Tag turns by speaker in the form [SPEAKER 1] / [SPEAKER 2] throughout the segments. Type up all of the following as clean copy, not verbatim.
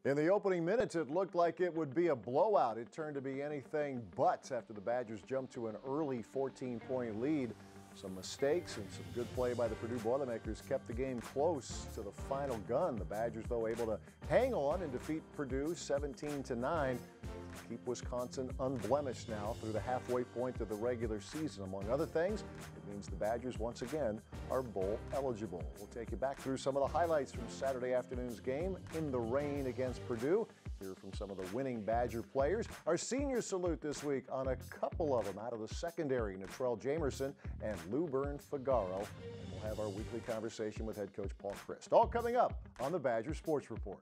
[SPEAKER 1] In the opening minutes, it looked like it would be a blowout. It turned to be anything but after the Badgers jumped to an early 14-point lead. Some mistakes and some good play by the Purdue Boilermakers kept the game close to the final gun. The Badgers, though, able to hang on and defeat Purdue 17-9. Keep Wisconsin unblemished now through the halfway point of the regular season. Among other things, it means the Badgers once again are bowl eligible. We'll take you back through some of the highlights from Saturday afternoon's game in the rain against Purdue. Hear from some of the winning Badger players. Our senior salute this week on a couple of them out of the secondary, Latrell, Jameson, and Lubern, Figaro. And we'll have our weekly conversation with head coach Paul Chryst. All coming up on the Badger Sports Report.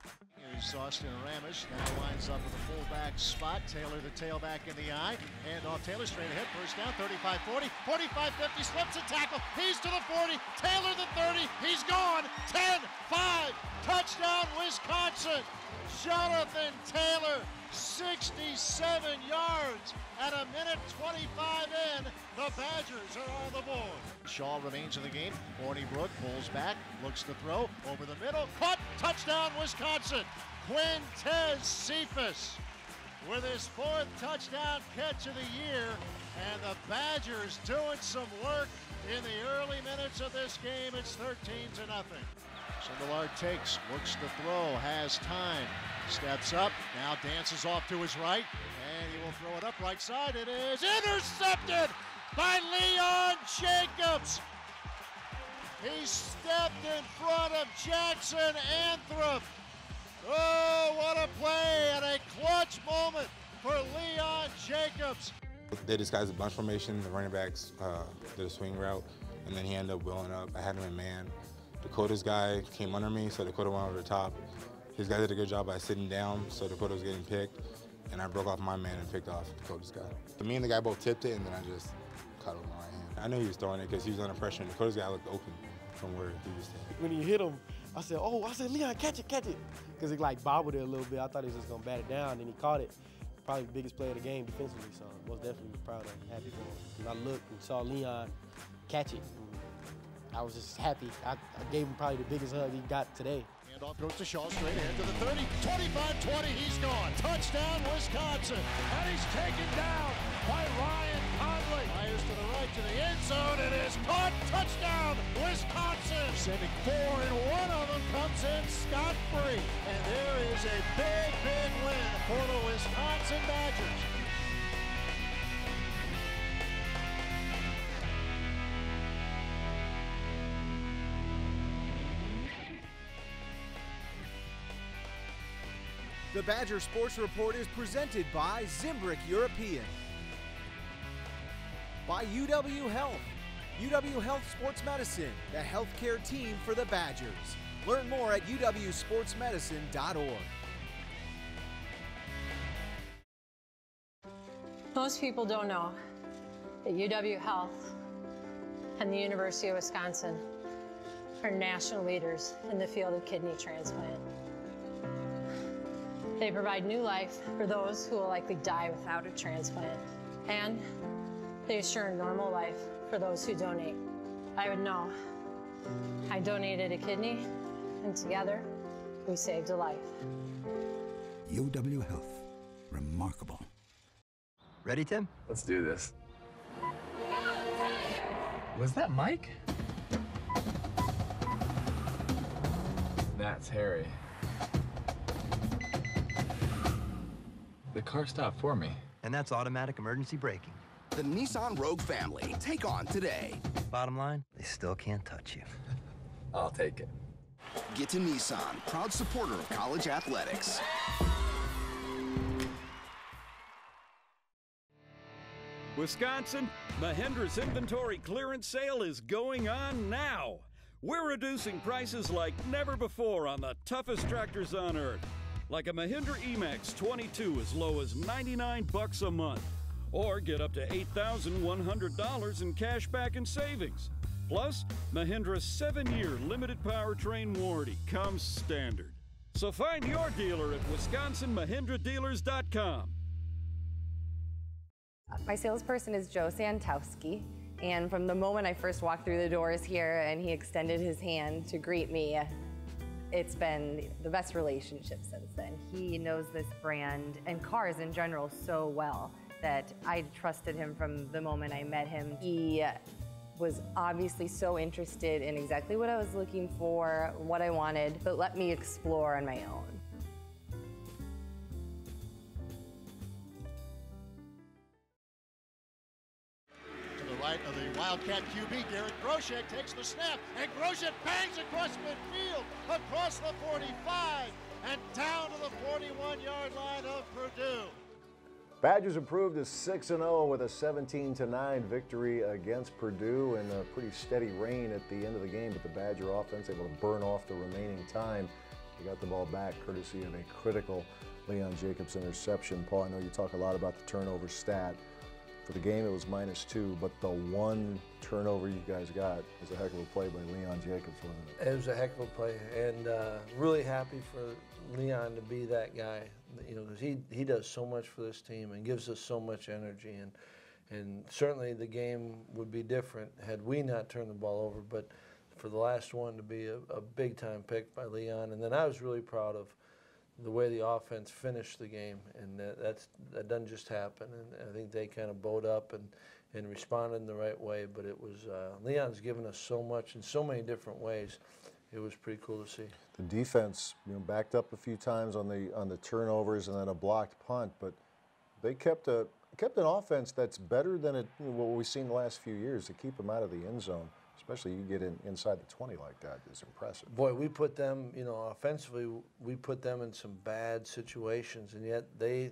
[SPEAKER 2] Here's Austin Ramish, now lines up with a fullback spot. Taylor the tailback in the eye. Hand off Taylor straight ahead, first down, 35-40, 45-50, slips a tackle. He's to the 40, Taylor the 30, he's gone, 10-5, touchdown Wisconsin. Jonathan Taylor, 67 yards at a minute 25 in. The Badgers are on the board. Shaw remains in the game. Hornibrook pulls back, looks to throw, over the middle, caught, touchdown Wisconsin. Quintez Cephas with his fourth touchdown catch of the year, and the Badgers doing some work in the early minutes of this game. It's 13-0. Sindelar takes, looks to throw, has time, steps up, now dances off to his right, and he will throw it up right side. It is intercepted by Leon Jacobs. He stepped in front of Jackson Anthrop. Oh, what a play and a clutch moment for Leon Jacobs.
[SPEAKER 3] They disguised a bunch formation. The running backs did a swing route, and then he ended up blowing up. I had him in man. Dakota's guy came under me, so Dakota went over the top. His guy did a good job by sitting down, so Dakota was getting picked, and I broke off my man and picked off Dakota's guy. So me and the guy both tipped it, and then I just caught it with my right hand. I knew he was throwing it because he was under pressure, and Dakota's guy looked open from where he was standing.
[SPEAKER 4] When he hit him, I said, Leon, catch it. Because he like bobbled it a little bit. I thought he was just going to bat it down, and he caught it. Probably the biggest play of the game defensively, so most definitely proud of him, happy for him. And I looked and saw Leon catch it. I was just happy. I gave him probably the biggest hug he got today.
[SPEAKER 2] Handoff goes to Shaw straight ahead to the 30, 25-20, he's gone. Touchdown, Wisconsin. And he's taken down by Ryan Conley. Fires to the right to the end zone. It is caught. Touchdown, Wisconsin. Sending 4, and one of them comes in scot-free. And there is a big, big win for the Wisconsin Badgers.
[SPEAKER 5] The Badger Sports Report is presented by Zimbrick European, by UW Health, UW Health Sports Medicine, the healthcare team for the Badgers. Learn more at uwsportsmedicine.org.
[SPEAKER 6] Most people don't know that UW Health and the University of Wisconsin are national leaders in the field of kidney transplant. They provide new life for those who will likely die without a transplant, and they assure a normal life for those who donate. I would know. I donated a kidney, and together, we saved a life.
[SPEAKER 7] UW Health. Remarkable.
[SPEAKER 8] Ready, Tim?
[SPEAKER 9] Let's do this. Was that Mike? That's Harry. The car stopped for me.
[SPEAKER 8] And that's automatic emergency braking.
[SPEAKER 10] The Nissan Rogue family. Take on today.
[SPEAKER 8] Bottom line, they still can't touch you.
[SPEAKER 9] I'll take it.
[SPEAKER 10] Get to Nissan, proud supporter of college athletics.
[SPEAKER 11] Wisconsin, Mahindra's inventory clearance sale is going on now. We're reducing prices like never before on the toughest tractors on earth. Like a Mahindra E-Max 22 as low as $99 a month. Or get up to $8,100 in cash back and savings. Plus, Mahindra's 7-year limited powertrain warranty comes standard. So find your dealer at WisconsinMahindraDealers.com.
[SPEAKER 12] My salesperson is Joe Santowski, and from the moment I first walked through the doors here and he extended his hand to greet me, it's been the best relationship since then. He knows this brand and cars in general so well that I trusted him from the moment I met him. He was obviously so interested in exactly what I was looking for, what I wanted, but let me explore on my own.
[SPEAKER 2] To the right of the Wildcat QB, Garrett Groshek takes the snap, and Groshek bangs across midfield, across the 45, and down to the 41-yard line of Purdue.
[SPEAKER 1] Badgers improved to 6-0 with a 17-9 victory against Purdue and a pretty steady rain at the end of the game, but the Badger offense able to burn off the remaining time. They got the ball back courtesy of a critical Leon Jacobs interception. Paul, I know you talk a lot about the turnover stat. For the game, it was -2, but the one turnover you guys got was a heck of a play by Leon Jacobs, wasn't it?
[SPEAKER 13] It was a heck of a play, and really happy for Leon to be that guy. You know, because he does so much for this team and gives us so much energy, and certainly the game would be different had we not turned the ball over. But for the last one to be a big time pick by Leon, and then I was really proud of the way the offense finished the game, and that doesn't just happen. And I think they kind of bowed up and responded in the right way. But it was Leon's given us so much in so many different ways. It was pretty cool to see. The
[SPEAKER 1] defense, backed up a few times on the turnovers and then a blocked punt, but they kept an offense that's better than what we've seen the last few years to keep them out of the end zone. Especially you get inside the 20 like that is impressive.
[SPEAKER 13] Boy, we put them, offensively, we put them in some bad situations, and yet they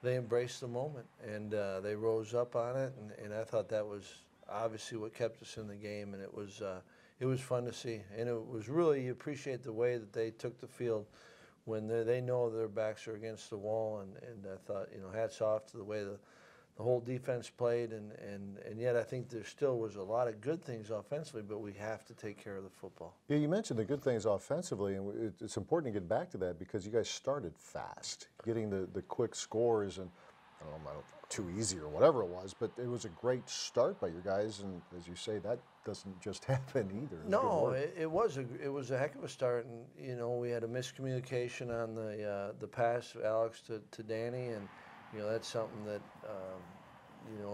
[SPEAKER 13] embraced the moment and they rose up on it, and I thought that was obviously what kept us in the game, and it was fun to see, and it was really, you appreciate the way that they took the field when they know their backs are against the wall, and I thought, hats off to the way the whole defense played, and yet I think there still was a lot of good things offensively, but we have to take care of the football.
[SPEAKER 1] Yeah, you mentioned the good things offensively, and it's important to get back to that because you guys started fast, getting the quick scores, and I don't know, too easy or whatever it was, but it was a great start by your guys, and as you say, that doesn't just happen either.
[SPEAKER 13] No, it was a heck of a start, and we had a miscommunication on the pass, Alex to Danny, and that's something that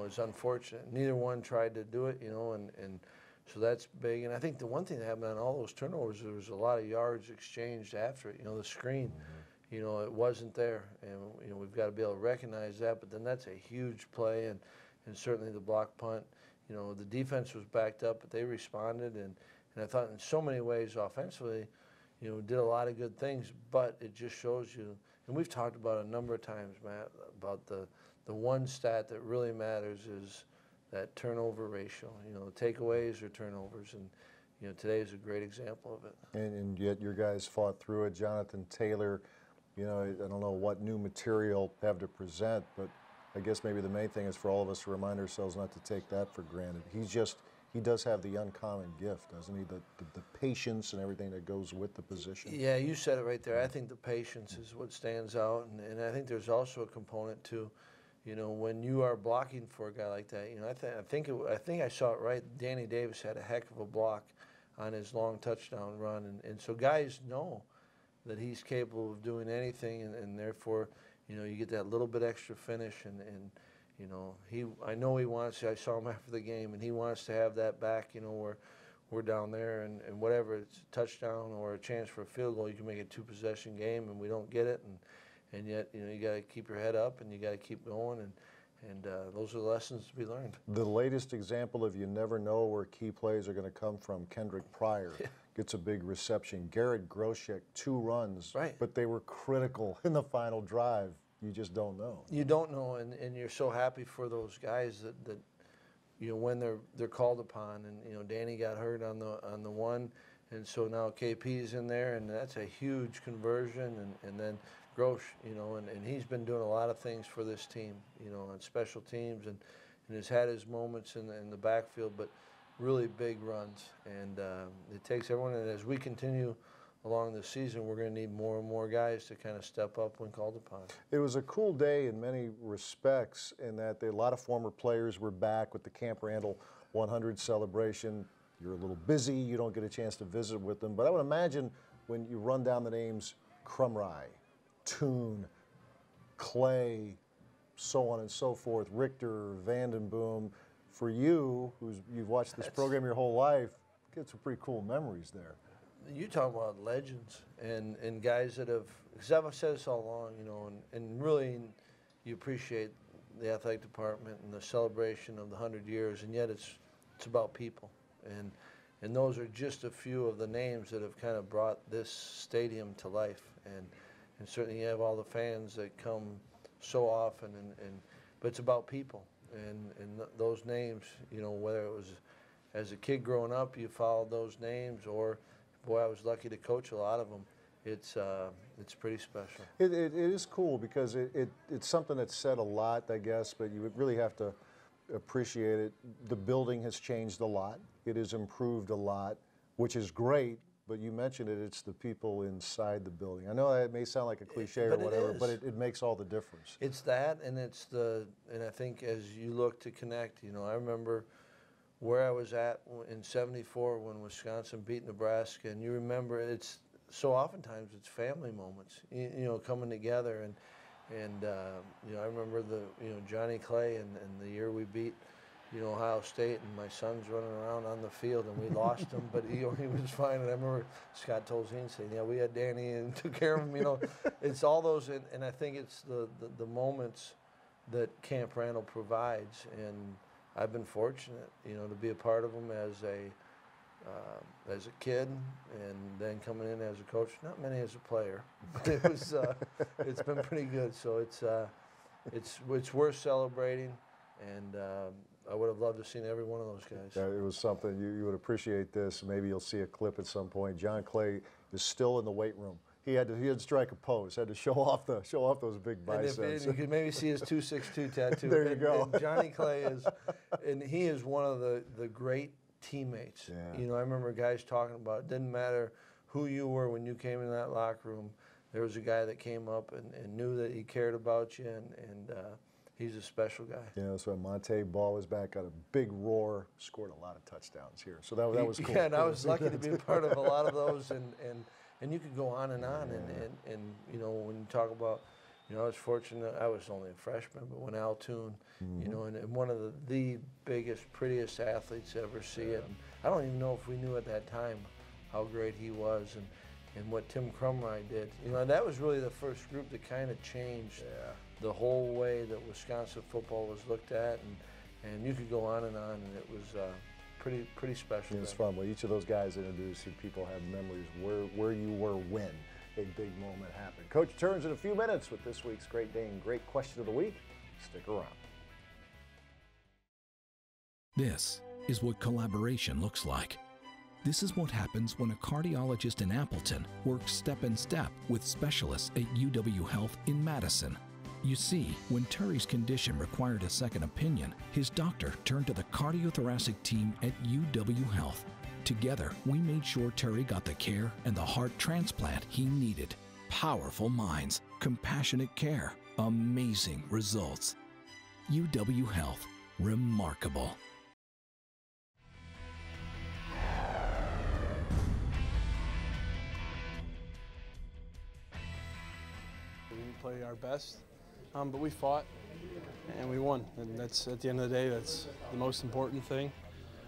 [SPEAKER 13] is unfortunate. Neither one tried to do it, and so that's big. And I think the one thing that happened on all those turnovers, there was a lot of yards exchanged after it. The screen, it wasn't there, and we've got to be able to recognize that. But then that's a huge play, and certainly the block punt. The defense was backed up, but they responded, and I thought in so many ways offensively, did a lot of good things. But it just shows you. And we've talked about it a number of times, Matt, about the one stat that really matters is that turnover ratio. Takeaways or turnovers, and today is a great example of it.
[SPEAKER 1] And yet your guys fought through it. Jonathan Taylor, I don't know what new material have to present, but I guess maybe the main thing is for all of us to remind ourselves not to take that for granted. He does have the uncommon gift, doesn't he? The patience and everything that goes with the position.
[SPEAKER 13] Yeah, you said it right there. I think the patience is what stands out, and I think there's also a component to, when you are blocking for a guy like that. I think I saw it right. Danny Davis had a heck of a block on his long touchdown run, and so guys know that he's capable of doing anything, and therefore, you get that little bit extra finish, and I know he wants. I saw him after the game, and he wants to have that back. Where we're down there, and whatever, it's a touchdown or a chance for a field goal, you can make a 2-possession game, and we don't get it, and yet you got to keep your head up, and you got to keep going, and those are the lessons to be learned.
[SPEAKER 1] The latest example of you never know where key plays are going to come from. Kendrick Pryor gets a big reception. Garrett Groshek, 2 runs,
[SPEAKER 13] right,
[SPEAKER 1] but they were critical in the final drive. You just don't know.
[SPEAKER 13] You don't know, and you're so happy for those guys that when they're called upon. And Danny got hurt on the one, and so now KP's in there, and that's a huge conversion. And then Grosh, and he's been doing a lot of things for this team, on special teams, and has had his moments in the backfield, but really big runs. And it takes everyone. And as we continue along the season, we're going to need more and more guys to kind of step up when called upon.
[SPEAKER 1] It was a cool day in many respects in that a lot of former players were back with the Camp Randall 100 celebration. You're a little busy, you don't get a chance to visit with them, but I would imagine when you run down the names Crumry, Toon, Clay, so on and so forth, Richter, Vandenboom, for you, you've watched this program your whole life, get some pretty cool memories there.
[SPEAKER 13] You talk about legends and guys that have, because I've said this all along, you know, and really you appreciate the athletic department and the celebration of the 100 years, and yet it's about people. And those are just a few of the names that have kind of brought this stadium to life. And certainly you have all the fans that come so often, but it's about people. And those names, you know, whether it was as a kid growing up, you followed those names, or, boy, I was lucky to coach a lot of them. It's pretty special.
[SPEAKER 1] It is cool because it's something that's said a lot, I guess, but you would really have to appreciate it. The building has changed a lot. It has improved a lot, which is great. But you mentioned it, it's the people inside the building. I know that may sound like a cliche or whatever, but it makes all the difference.
[SPEAKER 13] It's that, and and I think as you look to connect, you know, I remember where I was at in '74 when Wisconsin beat Nebraska, and you remember it's so oftentimes it's family moments, you know, coming together, and you know, I remember Johnny Clay and the year we beat, you know, Ohio State, and my son's running around on the field, and we lost him, but he was fine. And I remember Scott Tolzien saying, "Yeah, we had Danny and took care of him." You know, it's all those, and I think it's the moments that Camp Randall provides, and I've been fortunate, you know, to be a part of them as a kid, and then coming in as a coach. Not many as a player, but it was it's been pretty good. So it's worth celebrating, and I would have loved to have seen every one of those guys.
[SPEAKER 1] Yeah, it was something you would appreciate this. Maybe you'll see a clip at some point. John Clay is still in the weight room. He had to strike a pose. Had to show off those big biceps.
[SPEAKER 13] And you could maybe see his 262 tattoo.
[SPEAKER 1] There you go.
[SPEAKER 13] And Johnny Clay he is one of the great teammates.
[SPEAKER 1] Yeah.
[SPEAKER 13] You know, I remember guys talking about it didn't matter who you were when you came in that locker room. There was a guy that came up and knew that he cared about you, and he's a special guy.
[SPEAKER 1] You know, so Monte Ball was back, got a big roar, scored a lot of touchdowns here. So that was cool.
[SPEAKER 13] Yeah, and I was lucky to be a part of a lot of those, and you could go on, and you know, when you talk about, you know, I was fortunate, I was only a freshman, but when Al Toon, you know, and one of the biggest, prettiest athletes to ever see it. And I don't even know if we knew at that time how great he was, and what Tim Crumry did. You know, that was really the first group that kind of changed the whole way that Wisconsin football was looked at, and you could go on, and it was pretty special.
[SPEAKER 1] It was fun. Well, each of those guys introduced you, people have memories where you were when a big moment happened. Coach returns in a few minutes with this week's Great Dane Great Question of the Week. Stick around.
[SPEAKER 14] This is what collaboration looks like. This is what happens when a cardiologist in Appleton works step in step with specialists at UW Health in Madison. You see, when Terry's condition required a second opinion, his doctor turned to the cardiothoracic team at UW Health. Together, we made sure Terry got the care and the heart transplant he needed. Powerful minds, compassionate care, amazing results. UW Health, remarkable.
[SPEAKER 4] We didn't play our best, but we fought and we won. And that's, at the end of the day, that's the most important thing.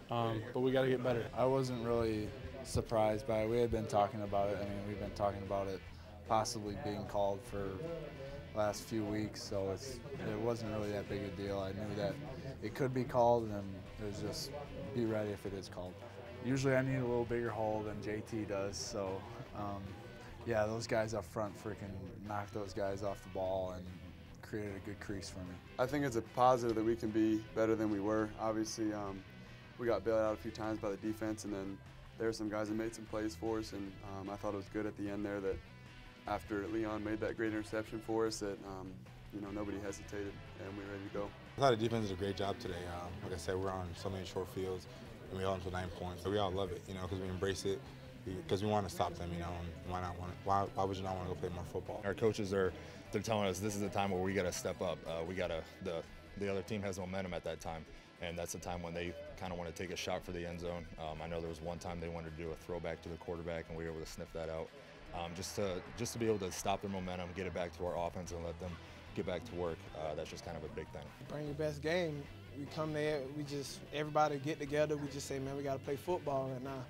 [SPEAKER 4] But we got to get better.
[SPEAKER 15] I wasn't really surprised by it. We had been talking about it. I mean, we've been talking about it possibly being called for the last few weeks, so it wasn't really that big a deal. I knew that it could be called, and it was just be ready if it is called. Usually I need a little bigger hole than JT does, so yeah, those guys up front freaking knocked those guys off the ball and created a good crease for me.
[SPEAKER 16] I think it's a positive that we can be better than we were. Obviously, we got bailed out a few times by the defense, and then there were some guys that made some plays for us, and I thought it was good at the end there that after Leon made that great interception for us that, you know, nobody hesitated and we were ready to go.
[SPEAKER 3] I thought the defense did a great job today. Like I said, we're on so many short fields, and we all into 9 points. So we all love it, you know, because we embrace it, because we want to stop them, you know, and why would you not want to go play more football?
[SPEAKER 17] Our coaches they're telling us this is the time where we got to step up. The other team has momentum at that time, and that's the time when they kind of want to take a shot for the end zone. I know there was one time they wanted to do a throwback to the quarterback, and we were able to sniff that out. Just to be able to stop their momentum, get it back to our offense, and let them get back to work, that's just kind of a big thing.
[SPEAKER 18] Bring your best game. We come there, everybody get together, we just say, man, we got to play football right now.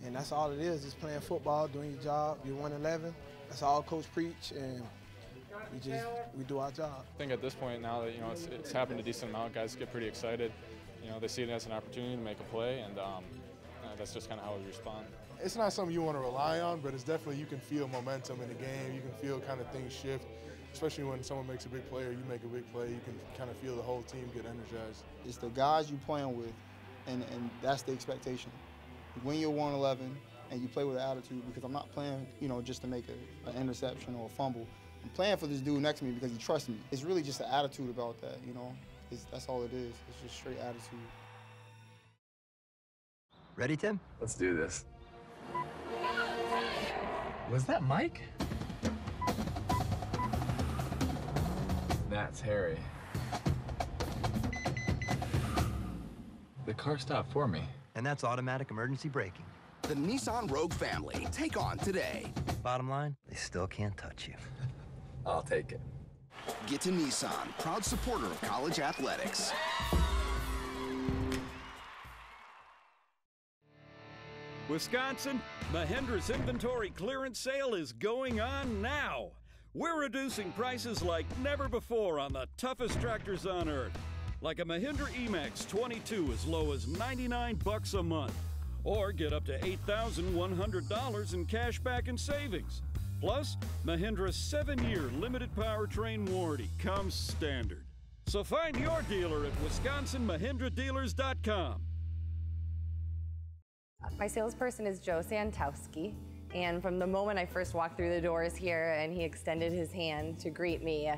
[SPEAKER 18] And that's all it is playing football, doing your job. You're 111. That's all Coach preach, and we do our job.
[SPEAKER 19] I think at this point now that, it's happened a decent amount, guys get pretty excited. They see it as an opportunity to make a play, and that's just kind of how we respond.
[SPEAKER 20] It's not something you want to rely on, but it's definitely, you can feel momentum in the game. You can feel kind of things shift, especially when someone makes a big play or you make a big play. You can kind of feel the whole team get energized.
[SPEAKER 21] It's the guys you're playing with, and that's the expectation. When you're 111 and you play with an attitude, because I'm not playing, just to make an interception or a fumble. I'm playing for this dude next to me because he trusts me. It's really just an attitude about that, That's all it is. It's just straight attitude.
[SPEAKER 8] Ready, Tim?
[SPEAKER 9] Let's do this. Was that Mike? That's Harry. The car stopped for me.
[SPEAKER 8] And that's automatic emergency braking.
[SPEAKER 10] The Nissan Rogue family. Take on today.
[SPEAKER 8] Bottom line, they still can't touch you.
[SPEAKER 9] I'll take it.
[SPEAKER 10] Get to Nissan, proud supporter of college athletics.
[SPEAKER 11] Wisconsin, Mahindra's inventory clearance sale is going on now. We're reducing prices like never before on the toughest tractors on earth. Like a Mahindra E-Max 22 as low as $99 a month. Or get up to $8,100 in cash back and savings. Plus, Mahindra's 7-year limited powertrain warranty comes standard. So find your dealer at WisconsinMahindraDealers.com.
[SPEAKER 12] My salesperson is Joe Santowski, and from the moment I first walked through the doors here and he extended his hand to greet me,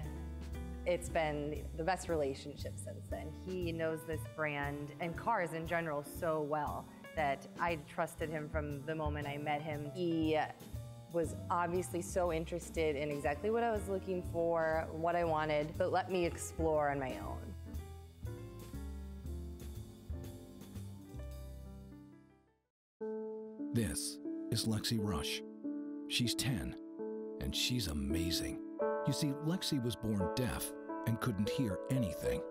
[SPEAKER 12] it's been the best relationship since then. He knows this brand and cars in general so well that I trusted him from the moment I met him. He was obviously so interested in exactly what I was looking for, what I wanted, but let me explore on my own.
[SPEAKER 14] This is Lexi Rush. She's 10, and she's amazing. You see, Lexi was born deaf and couldn't hear anything.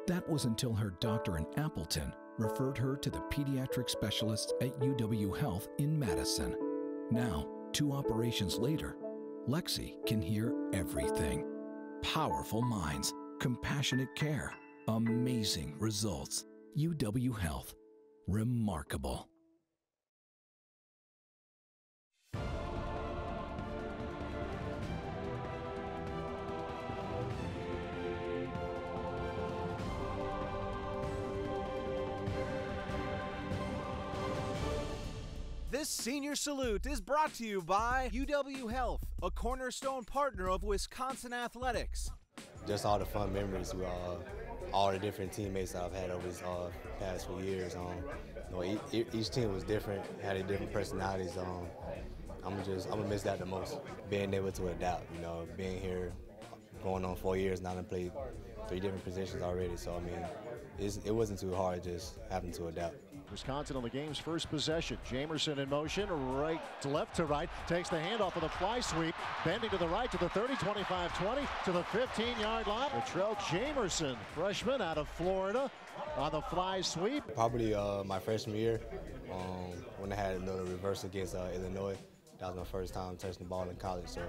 [SPEAKER 14] That was until her doctor in Appleton referred her to the pediatric specialists at UW Health in Madison. Now, 2 operations later, Lexi can hear everything. Powerful minds, compassionate care, amazing results. UW Health. Remarkable.
[SPEAKER 5] This Senior Salute is brought to you by UW Health, a cornerstone partner of Wisconsin Athletics.
[SPEAKER 22] Just all the fun memories with all the different teammates that I've had over these past few years. Each team was different, had their different personalities. I'm gonna miss that the most. Being able to adapt, being here, going on 4 years now, I've played 3 different positions already. So I mean, it wasn't too hard, just having to adapt.
[SPEAKER 2] Wisconsin on the game's first possession. Jameson in motion, right to left to right, takes the handoff of the fly sweep, bending to the right to the 30, 25-20 to the 15-yard line. Latrell Jameson, freshman out of Florida, on the fly sweep.
[SPEAKER 22] Probably my freshman year, when I had a little reverse against Illinois. That was my first time touching the ball in college, so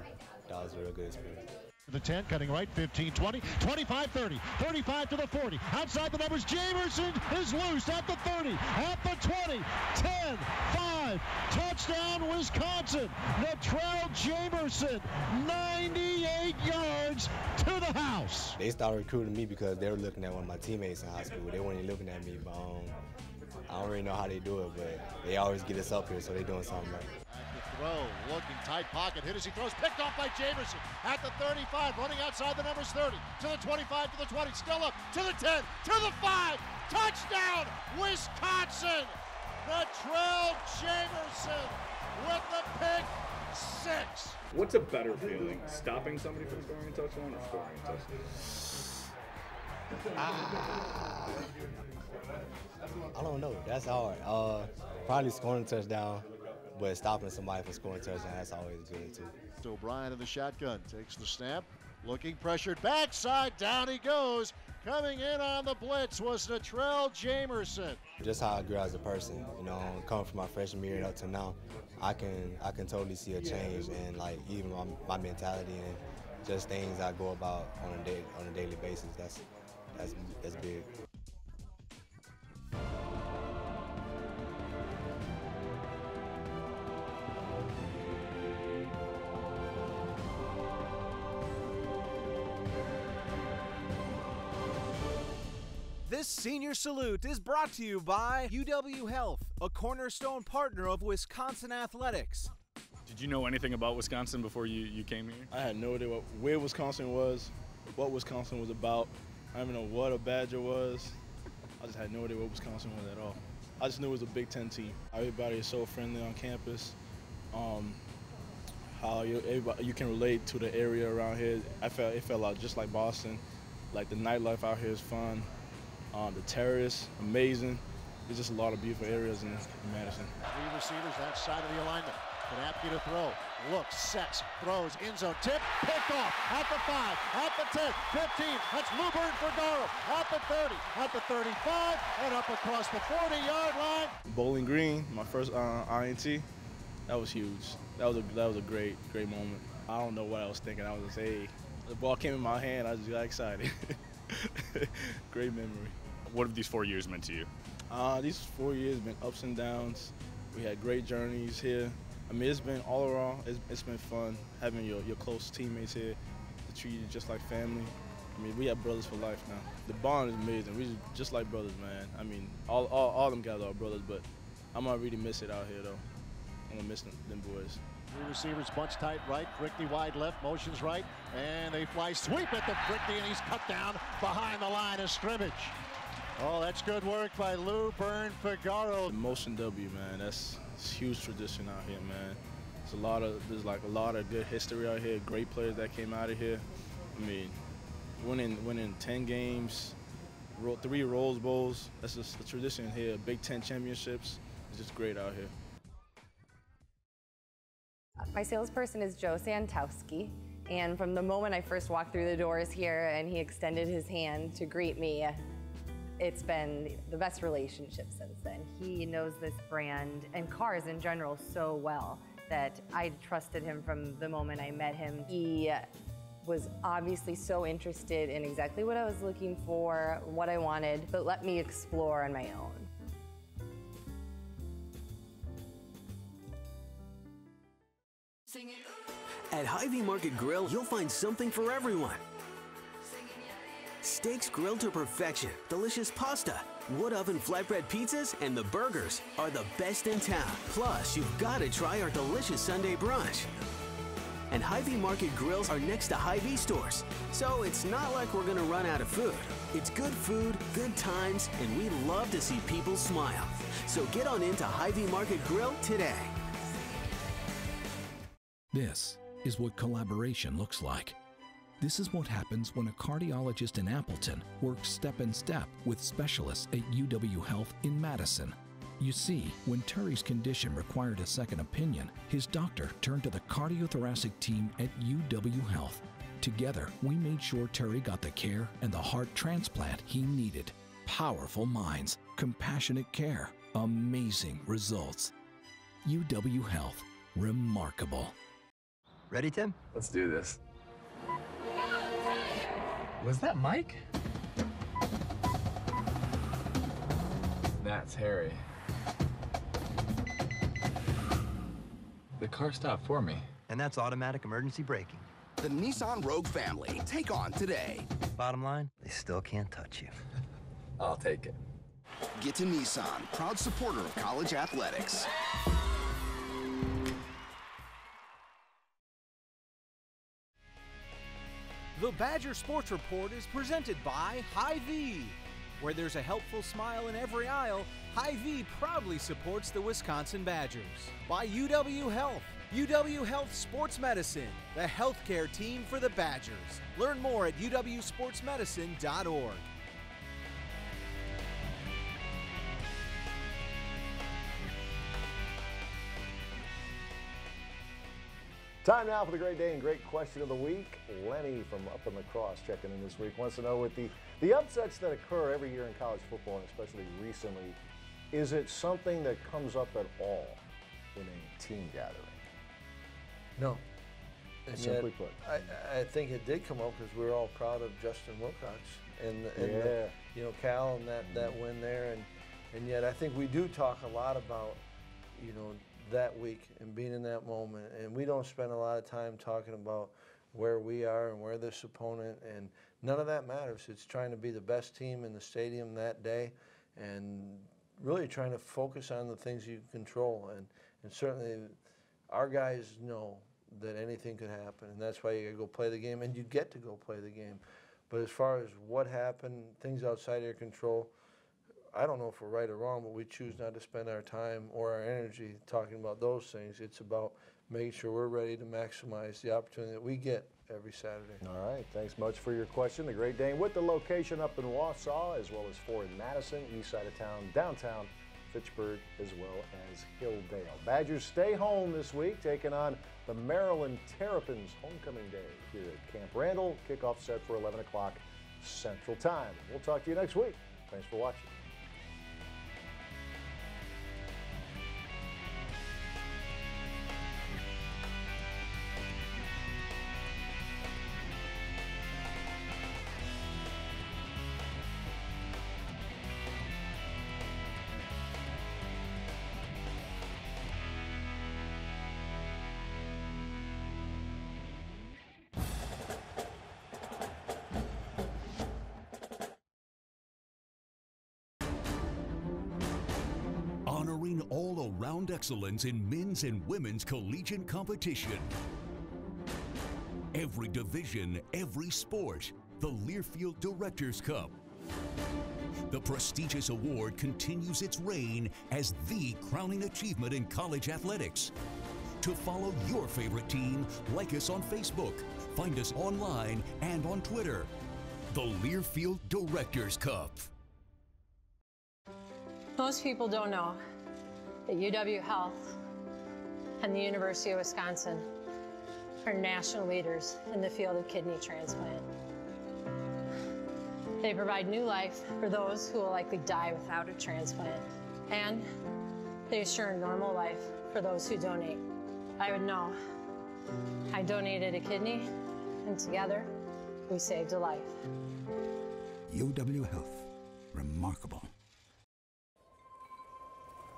[SPEAKER 22] that was a real good experience.
[SPEAKER 2] The 10, cutting right, 15, 20, 25, 30, 35 to the 40. Outside the numbers, Jameson is loose at the 30, at the 20, 10, 5, touchdown Wisconsin. Latrell Jameson, 98 yards to the house.
[SPEAKER 22] They started recruiting me because they were looking at one of my teammates in high school. They weren't even looking at me, but I don't really know how they do it, but they always get us up here, so they're doing something right.
[SPEAKER 2] Throw, looking tight pocket, hit as he throws, picked off by Jameson at the 35, running outside the numbers 30, to the 25, to the 20, still up, to the 10, to the 5, touchdown, Wisconsin! Latrell Jameson with the pick 6.
[SPEAKER 23] What's a better feeling, stopping somebody from scoring a touchdown or scoring a touchdown?
[SPEAKER 22] I don't know. That's hard. Probably scoring a touchdown, but stopping somebody from scoring a touchdown, that's always good too.
[SPEAKER 2] So O'Brien in the shotgun takes the snap, looking pressured backside, down he goes. Coming in on the blitz was Latrell Jameson.
[SPEAKER 22] Just how I grew as a person, you know, coming from my freshman year up to now, I can totally see a change in like even my mentality and just things I go about on a daily basis. That's big.
[SPEAKER 5] This senior salute is brought to you by UW Health, a cornerstone partner of Wisconsin Athletics.
[SPEAKER 6] Did you know anything about Wisconsin before you came here?
[SPEAKER 7] I had no idea where Wisconsin was, what Wisconsin was about. I didn't even know what a Badger was. I just had no idea what Wisconsin was at all. I just knew it was a Big Ten team. Everybody is so friendly on campus. How you can relate to the area around here. It felt like just like Boston. Like the nightlife out here is fun. The terrace, amazing. There's just a lot of beautiful areas in Madison.
[SPEAKER 2] Three receivers that side of the alignment. Kanapke to throw. Looks, sets, throws, end zone, tip, picked off at the 5, at the 10, 15. That's Lubern, Figaro at the 30, at the 35, and up across the 40-yard line.
[SPEAKER 7] Bowling Green, my first INT, that was huge. That was a great moment. I don't know what I was thinking. I was just, hey, the ball came in my hand. I just got excited. Great memory.
[SPEAKER 6] What have these 4 years meant to you?
[SPEAKER 7] These 4 years have been ups and downs. We had great journeys here. I mean, it's been all around. It's been fun having your close teammates here to treat you just like family. I mean, we have brothers for life now. The bond is amazing. We just like brothers, man. I mean, all them guys are brothers, but I'm gonna really miss it out here, though. I'm gonna miss them boys.
[SPEAKER 2] Three receivers bunch tight right, Brickney wide left, motions right, and they fly sweep at the Brickney, and he's cut down behind the line of scrimmage. Oh, that's good work by Lubern Figaro.
[SPEAKER 7] The motion W, man, that's a huge tradition out here, man. There's like a lot of good history out here, great players that came out of here. I mean, winning 10 games, 3 Rose Bowls, that's just a tradition here. Big Ten championships, it's just great out here.
[SPEAKER 12] My salesperson is Joe Santowski, and from the moment I first walked through the doors here and he extended his hand to greet me, it's been the best relationship since then. He knows this brand and cars in general so well that I trusted him from the moment I met him. He was obviously so interested in exactly what I was looking for, what I wanted, but let me explore on my own.
[SPEAKER 23] At Hy-Vee Market Grill, you'll find something for everyone. Steaks grilled to perfection, delicious pasta, wood oven flatbread pizzas, and the burgers are the best in town. Plus, you've got to try our delicious Sunday brunch. And Hy-Vee Market Grills are next to Hy-Vee stores, so it's not like we're gonna run out of food. It's good food, good times, and we love to see people smile. So get on into Hy-Vee Market Grill today.
[SPEAKER 14] This is what collaboration looks like. This is what happens when a cardiologist in Appleton works step in step with specialists at UW Health in Madison. You see, when Terry's condition required a second opinion, his doctor turned to the cardiothoracic team at UW Health. Together, we made sure Terry got the care and the heart transplant he needed. Powerful minds, compassionate care, amazing results. UW Health, remarkable.
[SPEAKER 8] Ready, Tim?
[SPEAKER 9] Let's do this. Was that Mike? That's Harry. The car stopped for me.
[SPEAKER 8] And that's automatic emergency braking.
[SPEAKER 10] The Nissan Rogue family. Take on today.
[SPEAKER 8] Bottom line, they still can't touch you.
[SPEAKER 9] I'll take it.
[SPEAKER 10] Get to Nissan, proud supporter of college athletics.
[SPEAKER 5] The Badger Sports Report is presented by Hy-Vee. Where there's a helpful smile in every aisle, Hy-Vee proudly supports the Wisconsin Badgers. By UW Health. UW Health Sports Medicine, the healthcare team for the Badgers. Learn more at uwsportsmedicine.org.
[SPEAKER 1] Time now for the Great Day and Great Question of the Week. Lenny from up in La Crosse checking in this week wants to know, with the upsets that occur every year in college football, and especially recently, is it something that comes up at all in a team gathering?
[SPEAKER 4] No. And
[SPEAKER 1] Simply put.
[SPEAKER 4] I think it did come up because we were all proud of Justin Wilcox and Cal and that win there, and yet I think we do talk a lot about that week and being in that moment, and we don't spend a lot of time talking about where we are and where this opponent, and none of that matters. It's trying to be the best team in the stadium that day and really trying to focus on the things you control, and certainly our guys know that anything could happen, and that's why you gotta go play the game, and you get to go play the game. But as far as what happened, things outside of your control, I don't know if we're right or wrong, but we choose not to spend our time or our energy talking about those things. It's about making sure we're ready to maximize the opportunity that we get every Saturday.
[SPEAKER 1] All right, thanks much for your question. The Great Dane with the location up in Wausau, as well as 4 in Madison, east side of town, downtown Fitchburg, as well as Hilldale. Badgers stay home this week, taking on the Maryland Terrapins homecoming day here at Camp Randall. Kickoff set for 11 o'clock Central Time. We'll talk to you next week. Thanks for watching.
[SPEAKER 13] Honoring all-around excellence in men's and women's collegiate competition. Every division, every sport, the Learfield Directors Cup. The prestigious award continues its reign as the crowning achievement in college athletics. To follow your favorite team, like us on Facebook, find us online and on Twitter. The Learfield Directors Cup.
[SPEAKER 24] Most people don't know that UW Health and the University of Wisconsin are national leaders in the field of kidney transplant. They provide new life for those who will likely die without a transplant, and they assure a normal life for those who donate. I would know. I donated a kidney, and together, we saved a life.
[SPEAKER 25] UW Health. Remarkable.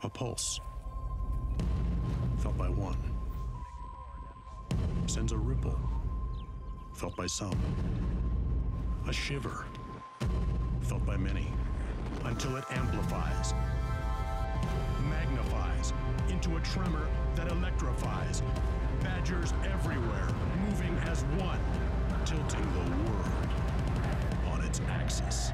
[SPEAKER 26] A pulse, felt by one, sends a ripple, felt by some. A shiver, felt by many, until it amplifies, magnifies into a tremor that electrifies. Badgers everywhere, moving as one, tilting the world on its axis.